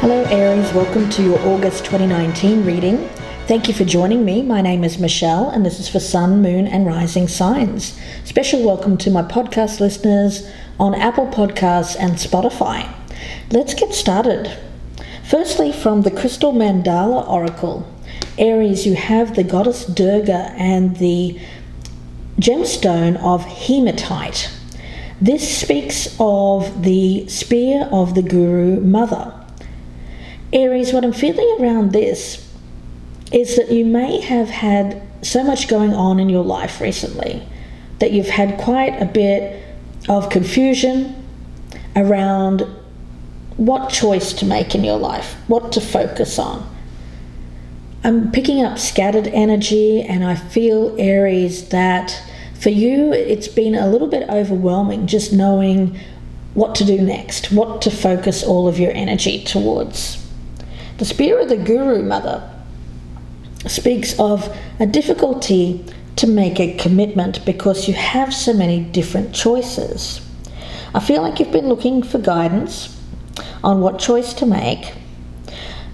Hello Aries, welcome to your August 2019 reading. Thank you for joining me. My name is Michelle and this is for Sun, Moon and Rising signs. Special welcome to my podcast listeners on Apple Podcasts and Spotify. Let's get started. Firstly, from the Crystal Mandala Oracle, Aries, you have the goddess Durga and the gemstone of hematite. This speaks of the spear of the Guru Mother. Aries, what I'm feeling around this is that you may have had so much going on in your life recently that you've had quite a bit of confusion around what choice to make in your life, what to focus on. I'm picking up scattered energy, and I feel, Aries, that for you it's been a little bit overwhelming just knowing what to do next, what to focus all of your energy towards. The Spear of the Guru Mother speaks of a difficulty to make a commitment because you have so many different choices. I feel like you've been looking for guidance on what choice to make,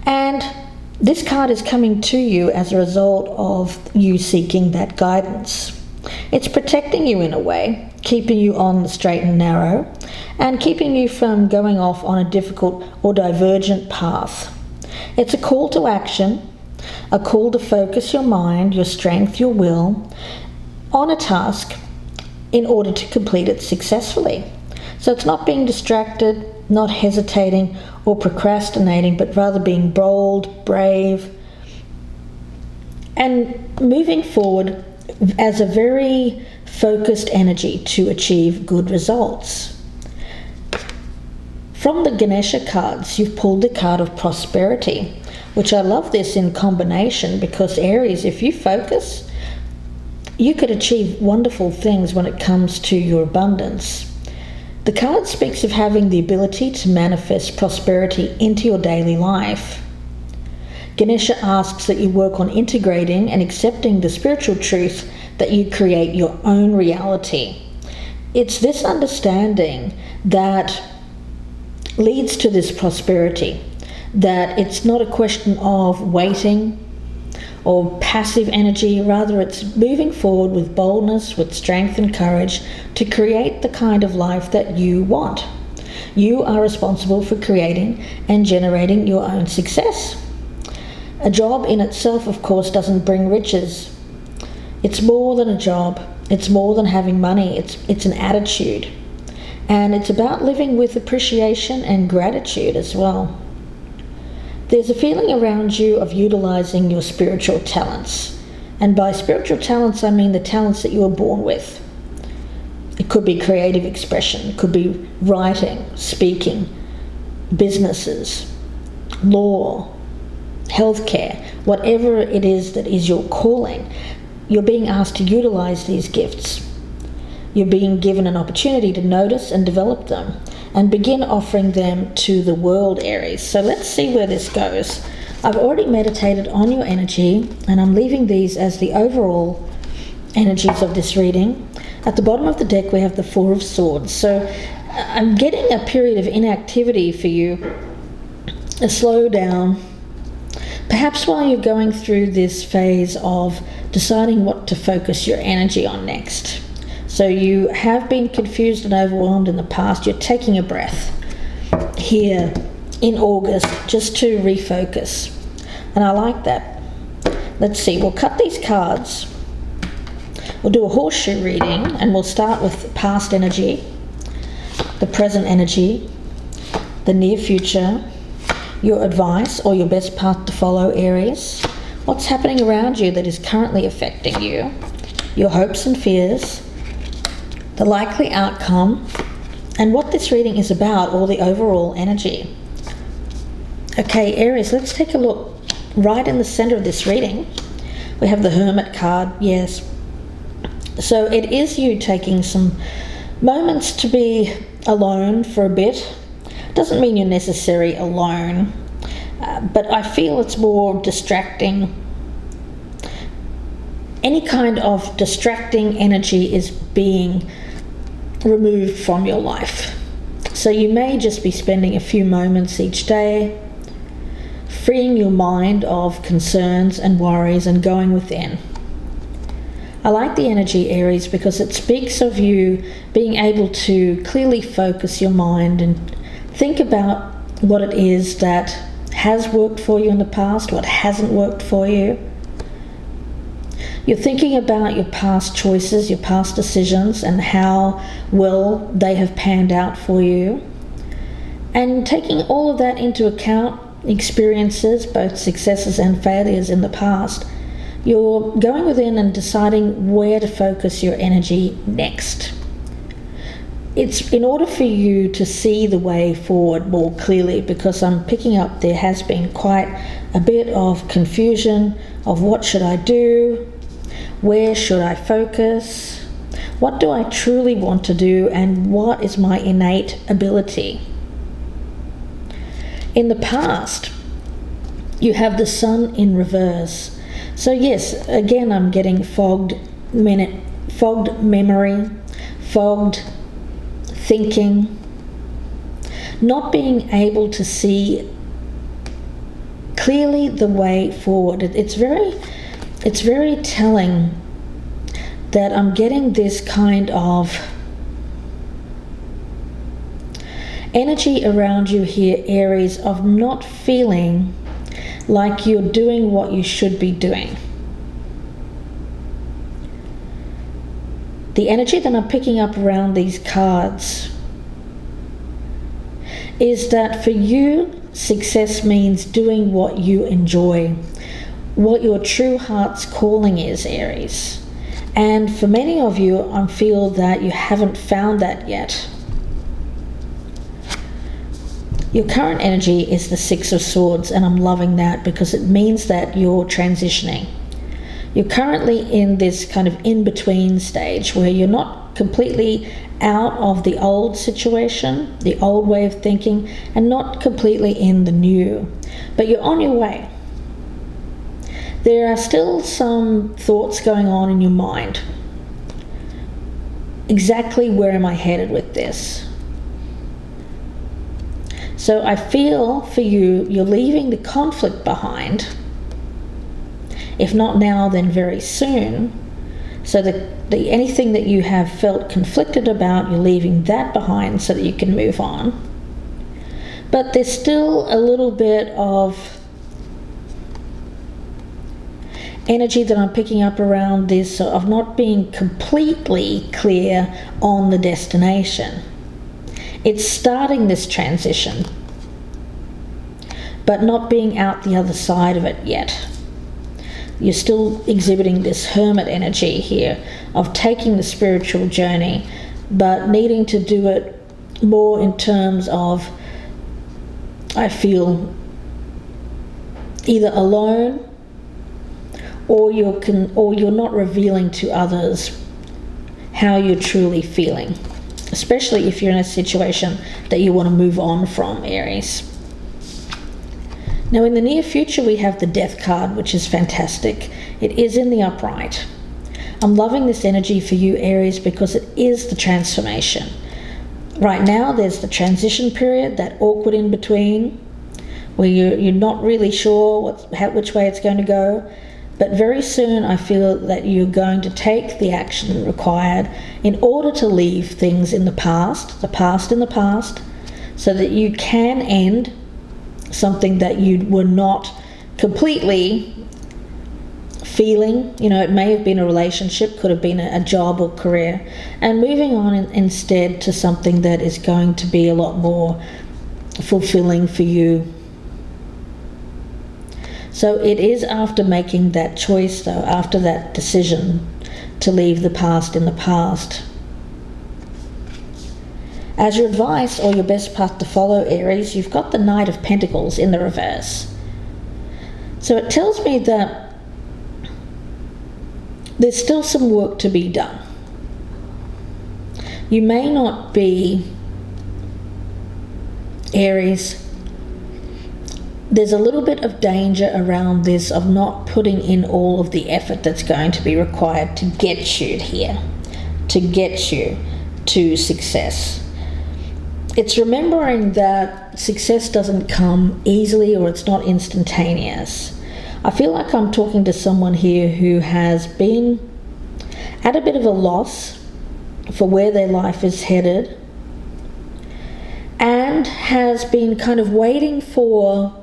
and this card is coming to you as a result of you seeking that guidance. It's protecting you in a way, keeping you on the straight and narrow, and keeping you from going off on a difficult or divergent path. It's a call to action, a call to focus your mind, your strength, your will on a task in order to complete it successfully. So it's not being distracted, not hesitating or procrastinating, but rather being bold, brave, and moving forward as a very focused energy to achieve good results. From the Ganesha cards, you've pulled the card of prosperity, which I love this in combination because, Aries, if you focus, you could achieve wonderful things when it comes to your abundance. The card speaks of having the ability to manifest prosperity into your daily life. Ganesha asks that you work on integrating and accepting the spiritual truth that you create your own reality. It's this understanding that leads to this prosperity, that it's not a question of waiting or passive energy, rather it's moving forward with boldness, with strength and courage to create the kind of life that you want. You are responsible for creating and generating your own success. A job in itself, of course, doesn't bring riches. It's more than a job. It's more than having money. It's an attitude. And it's about living with appreciation and gratitude as well. There's a feeling around you of utilizing your spiritual talents. And by spiritual talents, I mean the talents that you were born with. It could be creative expression, it could be writing, speaking, businesses, law, healthcare, whatever it is that is your calling. You're being asked to utilize these gifts. You're being given an opportunity to notice and develop them and begin offering them to the world, Aries. So let's see where this goes. I've already meditated on your energy and I'm leaving these as the overall energies of this reading. At the bottom of the deck we have the Four of Swords. So I'm getting a period of inactivity for you, a slowdown, perhaps while you're going through this phase of deciding what to focus your energy on next. So you have been confused and overwhelmed in the past. You're taking a breath here in August just to refocus. And I like that. Let's see, we'll cut these cards. We'll do a horseshoe reading and we'll start with past energy, the present energy, the near future, your advice or your best path to follow, Aries. What's happening around you that is currently affecting you, your hopes and fears, the likely outcome, and what this reading is about, or the overall energy. Okay, Aries, let's take a look right in the center of this reading. We have the Hermit card, yes. So it is you taking some moments to be alone for a bit. Doesn't mean you're necessarily alone, but I feel it's more distracting. Any kind of distracting energy is being removed from your life. So you may just be spending a few moments each day freeing your mind of concerns and worries and going within. I like the energy, Aries, because it speaks of you being able to clearly focus your mind and think about what it is that has worked for you in the past, what hasn't worked for you. You're thinking about your past choices, your past decisions, and how well they have panned out for you. And taking all of that into account, experiences, both successes and failures in the past, you're going within and deciding where to focus your energy next. It's in order for you to see the way forward more clearly, because I'm picking up there has been quite a bit of confusion of what should I do, where should I focus, what do I truly want to do, and what is my innate ability. In the past, you have the sun in reverse. So yes, again, I'm getting fogged memory, fogged thinking, not being able to see clearly the way forward. It's very telling that I'm getting this kind of energy around you here, Aries, of not feeling like you're doing what you should be doing. The energy that I'm picking up around these cards is that for you, success means doing what you enjoy, what your true heart's calling is, Aries. And for many of you, I feel that you haven't found that yet. Your current energy is the Six of Swords, and I'm loving that because it means that you're transitioning. You're currently in this kind of in-between stage where you're not completely out of the old situation, the old way of thinking, and not completely in the new, but you're on your way. There are still some thoughts going on in your mind. Exactly where am I headed with this? So I feel for you, you're leaving the conflict behind. If not now, then very soon. So anything that you have felt conflicted about, you're leaving that behind so that you can move on. But there's still a little bit of energy that I'm picking up around this of not being completely clear on the destination. It's starting this transition, but not being out the other side of it yet. You're still exhibiting this hermit energy here of taking the spiritual journey, but needing to do it more in terms of, I feel, either alone or you're not revealing to others how you're truly feeling, especially if you're in a situation that you want to move on from, Aries. Now, in the near future, we have the Death card, which is fantastic. It is in the upright. I'm loving this energy for you, Aries, because it is the transformation. Right now, there's the transition period, that awkward in between, where you're not really sure which way it's going to go. But very soon, I feel that you're going to take the action required in order to leave things in the past, so that you can end something that you were not completely feeling. It may have been a relationship, could have been a job or career, and moving on instead to something that is going to be a lot more fulfilling for you. So it is after making that choice, though, after that decision to leave the past in the past. As your advice or your best path to follow, Aries, you've got the Knight of Pentacles in the reverse. So it tells me that there's still some work to be done. You may not be, Aries, there's a little bit of danger around this of not putting in all of the effort that's going to be required to get you here, to get you to success. it's remembering that success doesn't come easily or it's not instantaneous. I feel like I'm talking to someone here who has been at a bit of a loss for where their life is headed and has been kind of waiting for,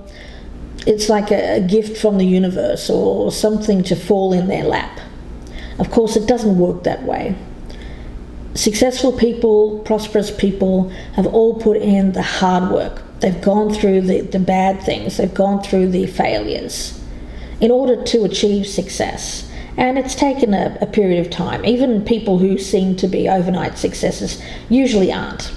it's like a gift from the universe or something to fall in their lap. Of course, it doesn't work that way. Successful people, prosperous people have all put in the hard work. They've gone through the bad things. They've gone through the failures in order to achieve success. And it's taken a period of time. Even people who seem to be overnight successes usually aren't.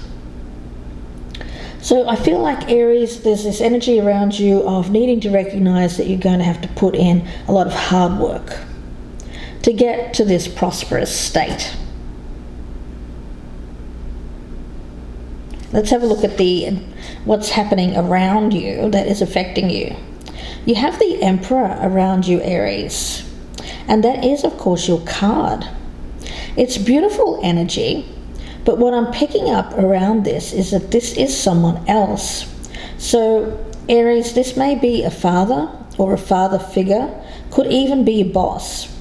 So I feel like Aries, there's this energy around you of needing to recognize that you're going to have to put in a lot of hard work to get to this prosperous state. Let's have a look at what's happening around you that is affecting you. You have the Emperor around you, Aries, and that is, of course, your card. It's beautiful energy, but what I'm picking up around this is that this is someone else. So, Aries, this may be a father or a father figure, could even be a boss.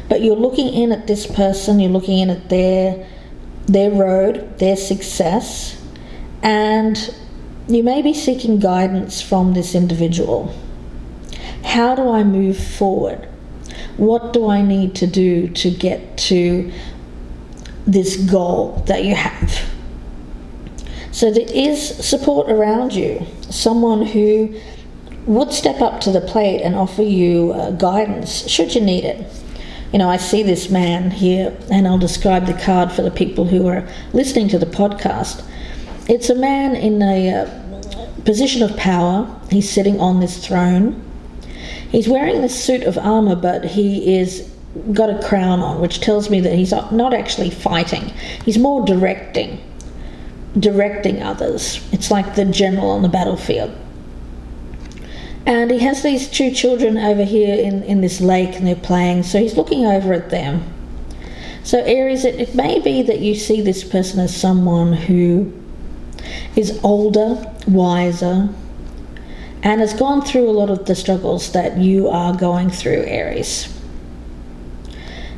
But you're looking in at this person, you're looking in at their road, their success, and you may be seeking guidance from this individual. How do I move forward? What do I need to do to get to this goal that you have? So there is support around you, someone who would step up to the plate and offer you guidance should you need it. You know, I see this man here, and I'll describe the card for the people who are listening to the podcast. It's a man in a position of power. He's sitting on this throne. He's wearing this suit of armor, but he is got a crown on, which tells me that he's not actually fighting. He's more directing others. It's like the general on the battlefield. And he has these two children over here in this lake, and they're playing, so he's looking over at them. So Aries, it may be that you see this person as someone who is older, wiser, and has gone through a lot of the struggles that you are going through, Aries.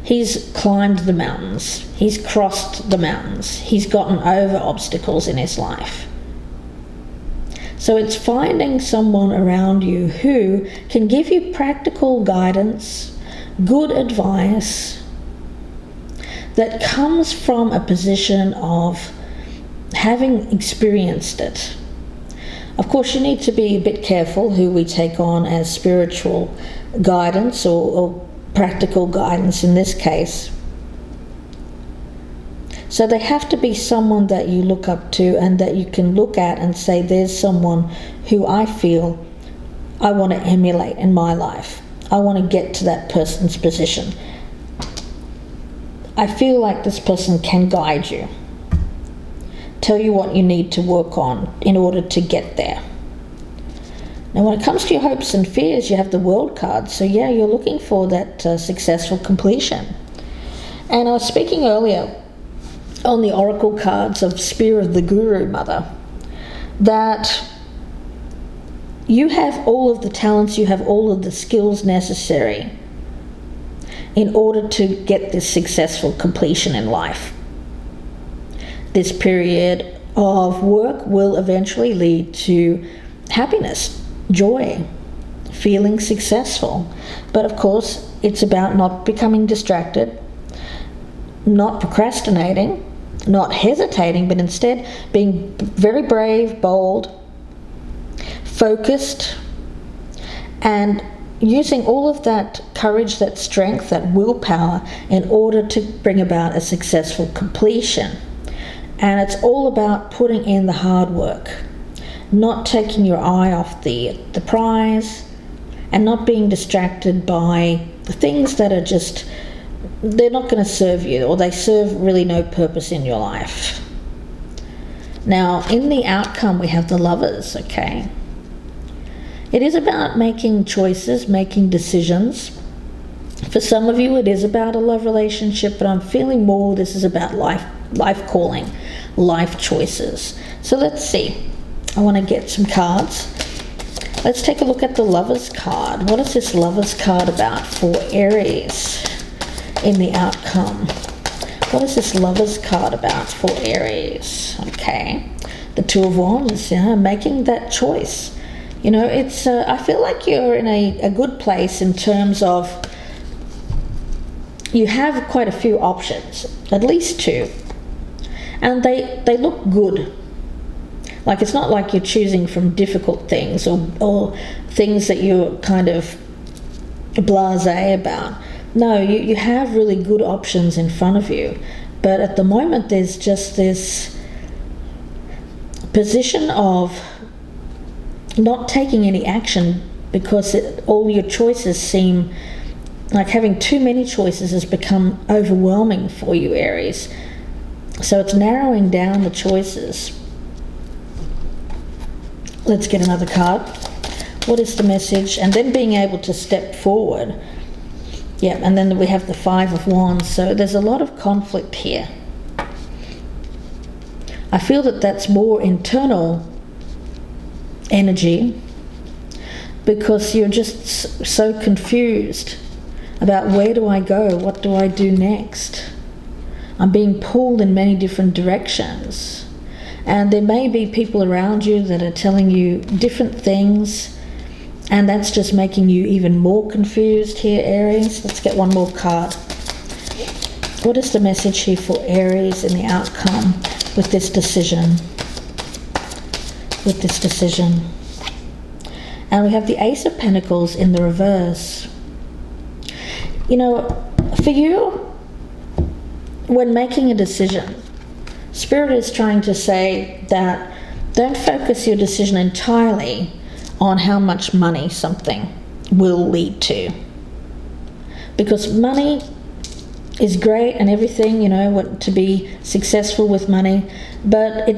He's climbed the mountains. He's crossed the mountains. He's gotten over obstacles in his life. So it's finding someone around you who can give you practical guidance, good advice, that comes from a position of having experienced it. Of course, you need to be a bit careful who we take on as spiritual guidance or practical guidance in this case. So they have to be someone that you look up to and that you can look at and say, there's someone who I feel I want to emulate in my life. I want to get to that person's position. I feel like this person can guide you, tell you what you need to work on in order to get there. Now, when it comes to your hopes and fears, you have the World card. So yeah, you're looking for that successful completion. And I was speaking earlier on the oracle cards of Spear of the Guru Mother, that you have all of the talents, you have all of the skills necessary in order to get this successful completion in life. This period of work will eventually lead to happiness, joy, feeling successful. But of course, it's about not becoming distracted, not procrastinating, not hesitating, but instead being very brave, bold, focused, and using all of that courage, that strength, that willpower in order to bring about a successful completion. And it's all about putting in the hard work, not taking your eye off the prize, and not being distracted by the things that are just, they're not going to serve you, or they serve really no purpose in your life. Now, in the outcome, we have the Lovers, okay? It is about making choices, making decisions. For some of you, it is about a love relationship, but I'm feeling more this is about life calling, life choices. So let's see. I want to get some cards. Let's take a look at the Lover's card. What is this Lover's card about for Aries in the outcome? What is this Lover's card about for Aries? Okay. The Two of Wands, making that choice. It's I feel like you're in a good place in terms of you have quite a few options, at least two. And they look good. Like, it's not like you're choosing from difficult things or things that you're kind of blasé about. No, you have really good options in front of you. But at the moment, there's just this position of not taking any action because all your choices seem like having too many choices has become overwhelming for you, Aries. So it's narrowing down the choices. Let's get another card. What is the message? And then being able to step forward. Yeah, and then we have the Five of Wands. So there's a lot of conflict here. I feel that that's more internal energy because you're just so confused about where do I go? What do I do next? I'm being pulled in many different directions. And there may be people around you that are telling you different things, and that's just making you even more confused here, Aries. Let's get one more card. What is the message here for Aries in the outcome with this decision? And we have the Ace of Pentacles in the reverse. For you, when making a decision, Spirit is trying to say that don't focus your decision entirely on how much money something will lead to. Because money is great and everything, to be successful with money, but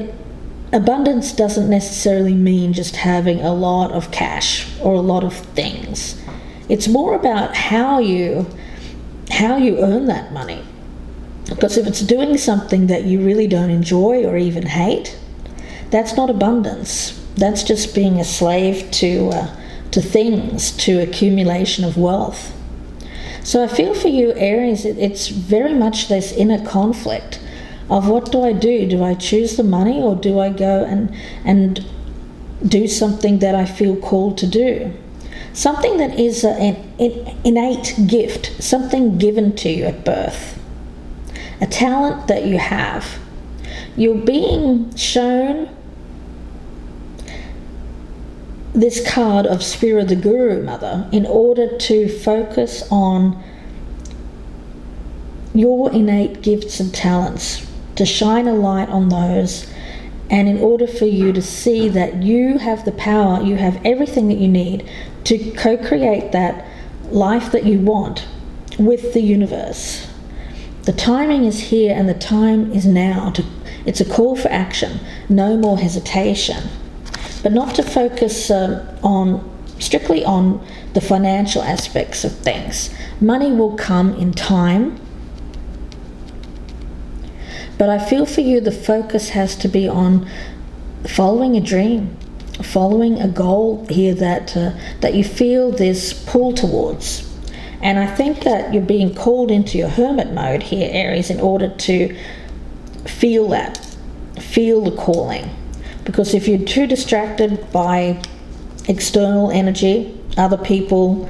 abundance doesn't necessarily mean just having a lot of cash or a lot of things. It's more about how you earn that money. Because if it's doing something that you really don't enjoy or even hate, that's not abundance. That's just being a slave to things, to accumulation of wealth. So I feel for you, Aries, it's very much this inner conflict of what do I do? Do I choose the money or do I go and do something that I feel called to do? Something that is an innate gift, something given to you at birth. A talent that you have. You're being shown this card of Spirit, the Guru Mother, in order to focus on your innate gifts and talents, to shine a light on those, and in order for you to see that you have the power, you have everything that you need to co-create that life that you want with the universe. The timing is here and the time is now. It's a call for action, no more hesitation. But not to focus strictly on the financial aspects of things. Money will come in time. But I feel for you the focus has to be on following a dream, following a goal here that you feel this pull towards. And I think that you're being called into your hermit mode here, Aries, in order to feel the calling. Because if you're too distracted by external energy, other people,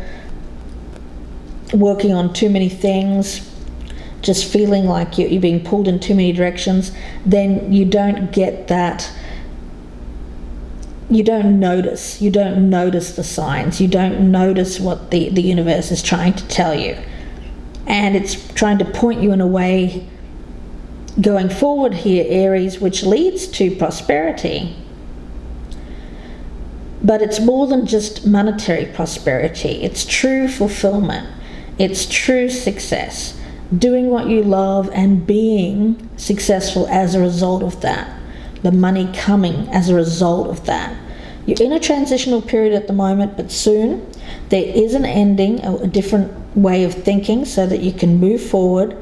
working on too many things, just feeling like you're being pulled in too many directions, then you don't get that. You don't notice the signs, you don't notice what the universe is trying to tell you, and it's trying to point you in a way going forward here, Aries, which leads to prosperity. But it's more than just monetary prosperity. It's true fulfillment, it's true success, doing what you love and being successful as a result of that. The money coming as a result of that. You're in a transitional period at the moment, but soon there is an ending, a different way of thinking so that you can move forward.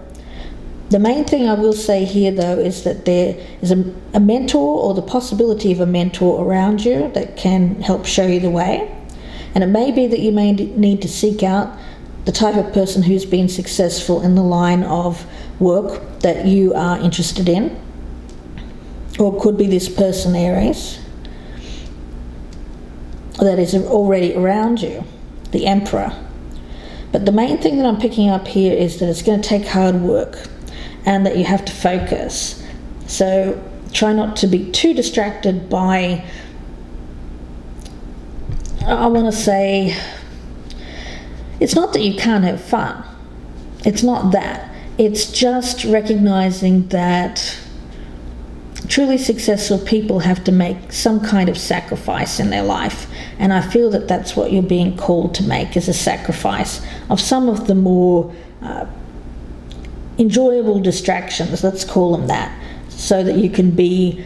The main thing I will say here, though, is that there is a mentor or the possibility of a mentor around you that can help show you the way. And it may be that you may need to seek out the type of person who's been successful in the line of work that you are interested in. Or it could be this person, Aries, that is already around you, the Emperor. But the main thing that I'm picking up here is that it's going to take hard work and that you have to focus. So try not to be too distracted by, I want to say, it's not that you can't have fun. It's not that. It's just recognizing that truly successful people have to make some kind of sacrifice in their life. And I feel that that's what you're being called to make, is a sacrifice of some of the more enjoyable distractions, let's call them that, so that you can be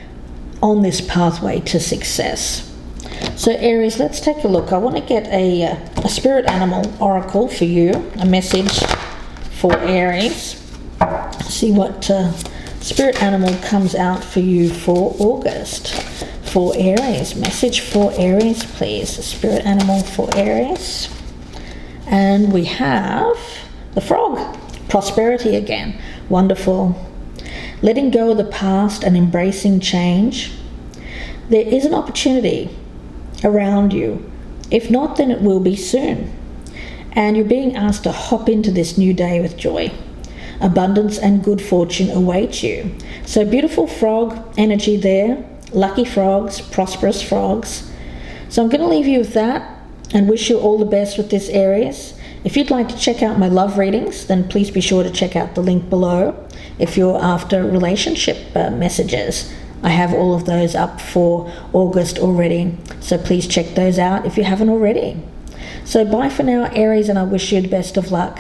on this pathway to success. So Aries, let's take a look. I want to get a spirit animal oracle for you, a message for Aries. See what spirit animal comes out for you for August. For Aries, message for Aries, please. Spirit animal for Aries. And we have the frog. Prosperity again. Wonderful. Letting go of the past and embracing change. There is an opportunity around you. If not, then it will be soon. And you're being asked to hop into this new day with joy. Abundance and good fortune await you. So beautiful frog energy there. Lucky frogs, prosperous frogs. So I'm going to leave you with that and wish you all the best with this, Aries. If you'd like to check out my love readings, then please be sure to check out the link below. If you're after relationship messages, I have all of those up for August already. So please check those out if you haven't already. So bye for now, Aries, and I wish you the best of luck.